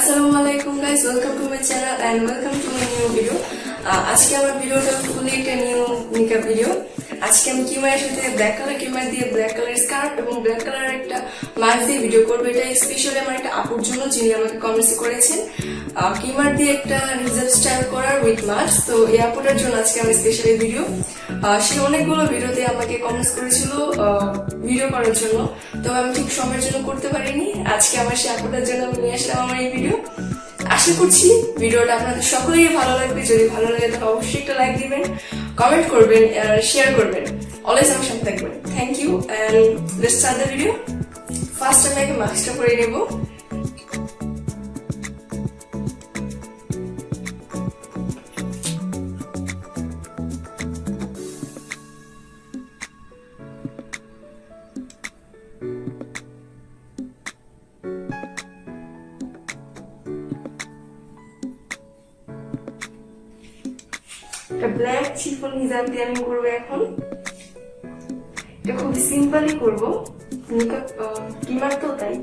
Assalamualaikum guys, welcome to my channel and welcome to my new video. আজকে আমার ভিডিওটা ফুলি একটা নিউ মেকআপ ভিডিও। আজকে আমি কিমার সাথে ব্ল্যাক কালার কিমার দিয়ে ব্ল্যাক কালার স্কার্ফ এবং ব্ল্যাক কালার একটা মাস্ক দিয়ে ভিডিও করব। এটা স্পেশালি আমার একটা আপুর জন্য যিনি আমাকে কমেন্টস করেছেন কিমার দিয়ে একটা হিজাব স্টাইল করার উইথ মাস্ক। তো এই আপুটার জন্য আজকে আমি স্পেশালি ভিডিও। সে অনেকগুলো ভিডিওতে আমাকে কমেন্টস করেছিল ভিডিও করার জন্য, তবে আমি ঠিক সময়ের জন্য করতে পারিনি। আজকে আমার সে আপুটার জন্য আমি নিয়ে আসলাম আমার এই ভিডিও। আশা করছি ভিডিওটা আপনাদের সকলেরই ভালো লাগবে। যদি ভালো লাগে তাহলে অবশ্যই একটা লাইক দিবেন, কমেন্ট করবেন আর শেয়ার করবেন। অলওয়েজ আমার সাথে থাকবেন। Thank you and let's start the video. First আমি আগে মাস্কটা পরে নেব। ব্ল্যাক চিফন হিজাব দিয়ে আমি করবো এখন। এটা খুব সিম্পলই করবো, মেকআপ কিমার তো তাই।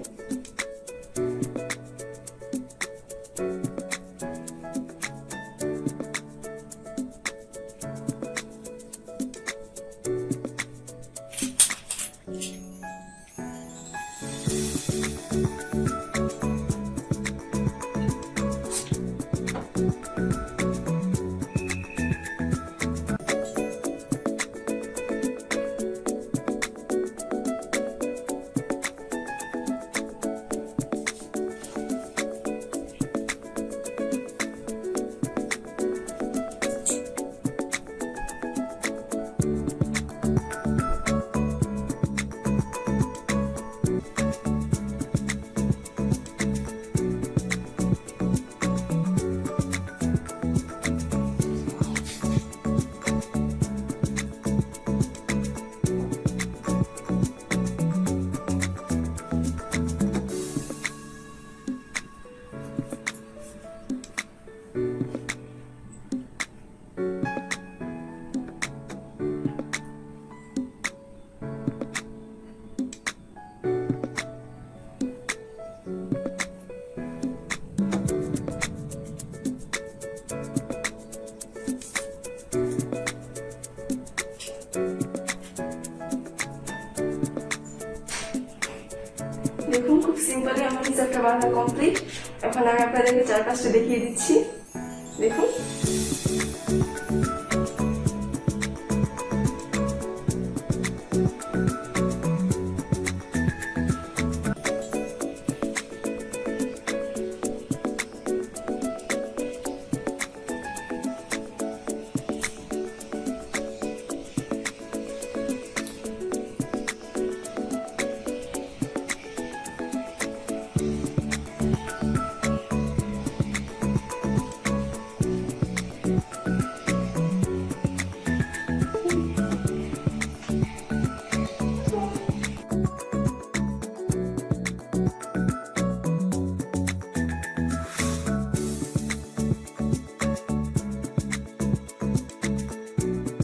দেখুন খুব সিম্পলি আমার হিজাবটা বানানো কমপ্লিট। এখন আমি আপনাদেরকে চারপাশটা দেখিয়ে দিচ্ছি। দেখুন